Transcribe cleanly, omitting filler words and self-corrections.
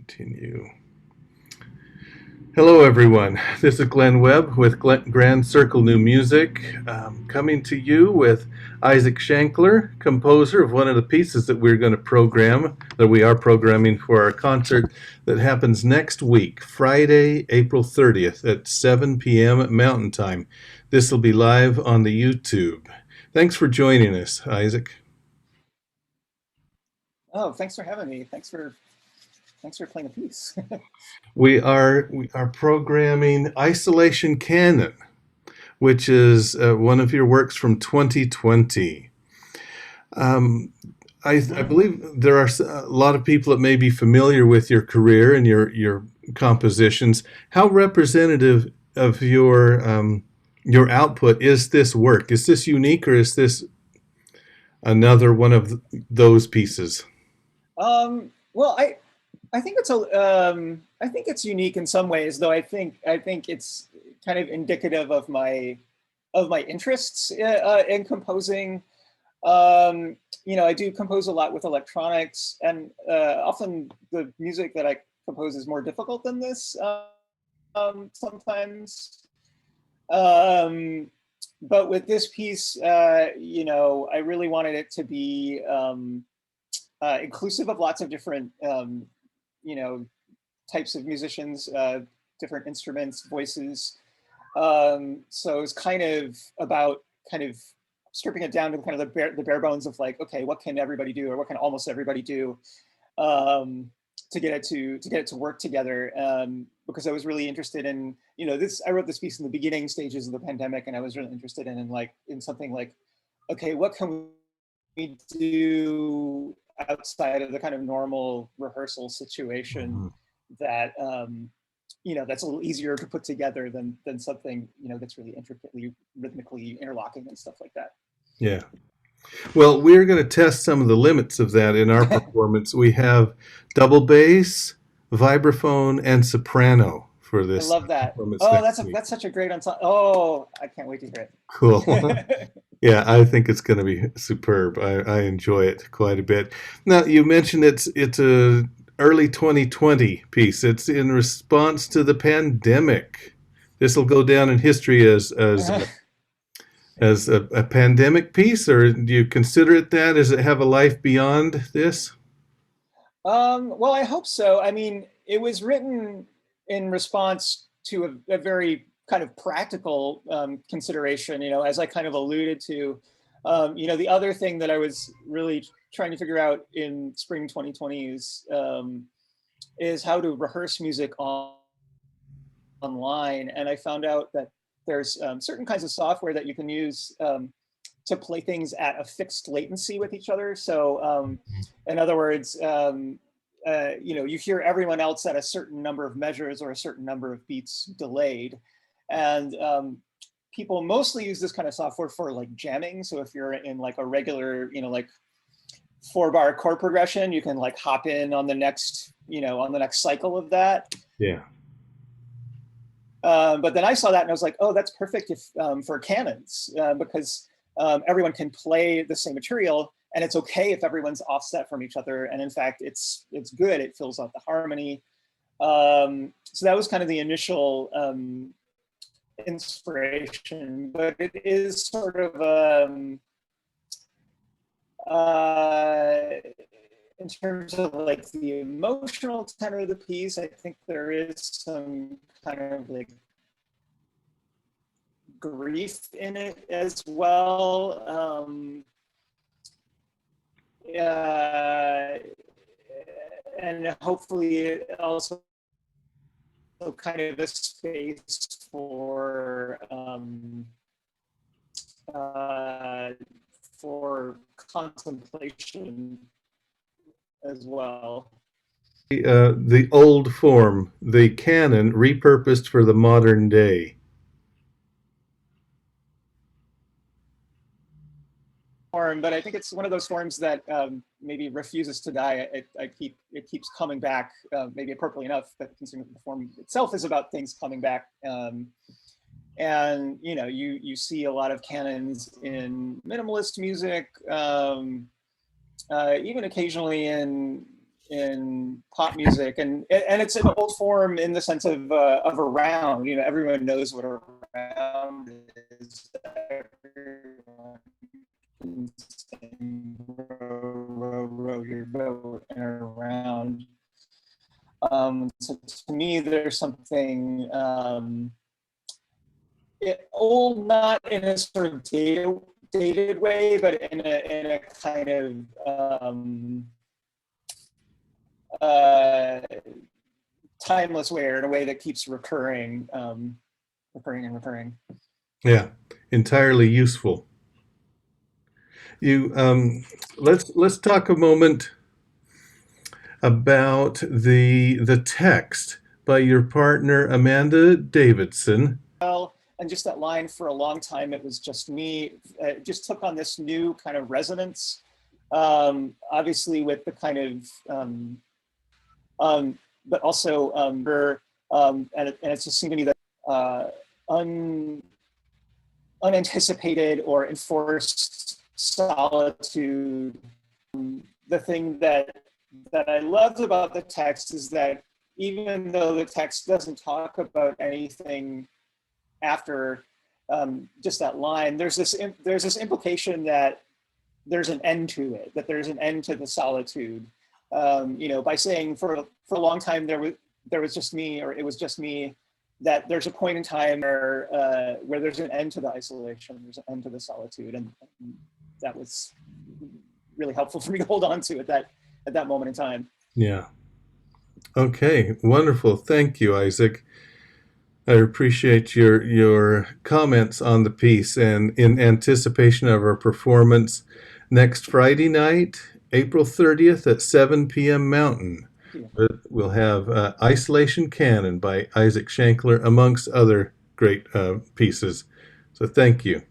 Continue. Hello, everyone. This is Glenn Webb with Grand Circle New Music, coming to you with Issac Schankler, composer of one of the pieces that we're going to program, that we are programming for our concert that happens next week, Friday, April 30th at 7 p.m. Mountain Time. This will be live on the YouTube. Thanks for joining us, Issac. Oh, thanks for having me. Thanks for playing a piece. We are programming Isolation Canon, which is one of your works from 2020. Um, I believe there are a lot of people that may be familiar with your career and your compositions. How representative of your output is this work? Is this unique, or is this another one of those pieces? Well, I think I think it's unique in some ways, though. I think it's kind of indicative of my interests in composing. I do compose a lot with electronics, and often the music that I compose is more difficult than this sometimes. Um, but with this piece, I really wanted it to be inclusive of lots of different, you know, types of musicians, different instruments, voices. So it's kind of about kind of stripping it down to kind of the bare bones of like, okay, what can everybody do, or what can almost everybody do, to get it to work together. Because I was really interested in, this. I wrote this piece in the beginning stages of the pandemic, and I was really interested in something like, okay, what can we do outside of the kind of normal rehearsal situation that that's a little easier to put together than something that's really intricately rhythmically interlocking and stuff like that. Yeah. Well, we're going to test some of the limits of that in our performance. We have double bass, vibraphone, and soprano for I this love that. performance Oh, next week. that's such a great ensemble. Oh, I can't wait to hear Cool. it. Yeah, I think it's going to be superb. I enjoy it quite a bit. Now, you mentioned it's a early 2020 piece. It's in response to the pandemic. This will go down in history as a pandemic piece, or do you consider it that? Does it have a life beyond this? Well, I hope so. I mean, it was written in response to a very kind of practical consideration, as I kind of alluded to. The other thing that I was really trying to figure out in spring 2020 is how to rehearse music online. And I found out that there's certain kinds of software that you can use to play things at a fixed latency with each other. So in other words, you hear everyone else at a certain number of measures or a certain number of beats delayed. And people mostly use this kind of software for like jamming. So if you're in like a regular, like 4-bar chord progression, you can like hop in on the next, on the next cycle of that. Yeah. But then I saw that and I was like, oh, that's perfect for canons, because everyone can play the same material, and it's okay if everyone's offset from each other. And in fact, it's good. It fills out the harmony. So that was kind of the initial inspiration, but it is sort of in terms of like the emotional tenor of the piece, I think there is some kind of like grief in it as well. And hopefully it also kind of a space for contemplation as well. The old form, the canon, repurposed for the modern day. Form, but I think it's one of those forms that maybe refuses to die. It keeps coming back, maybe appropriately enough, but considering the form itself is about things coming back. And you see a lot of canons in minimalist music, even occasionally in in pop music, and it's an old form in the sense of a round. You know, everyone knows what a round is. Everyone can sing, row your boat in a round. So to me, there's something old, not in a sort of dated way, but in a kind of timeless way, or in a way that keeps recurring, recurring and recurring. Yeah, entirely useful. You let's talk a moment about the text by your partner Amanda Davidson. Well, and just that line, for a long time it was just me, it just took on this new kind of resonance. Obviously with the kind of but also and it's a symphony that unanticipated or enforced solitude. The thing that I loved about the text is that even though the text doesn't talk about anything after just that line, there's this implication that there's an end to it, that there's an end to the solitude. You know, by saying for a long time there was just me, or it was just me, that there's a point in time where there's an end to the isolation, there's an end to the solitude, and that was really helpful for me to hold on to at that moment in time. Yeah. Okay, wonderful. Thank you, Isaac. I appreciate your comments on the piece, and in anticipation of our performance next Friday night, April 30th at 7 p.m. Mountain. Yeah. We'll have Isolation Canon by Issac Schankler, amongst other great pieces. So thank you.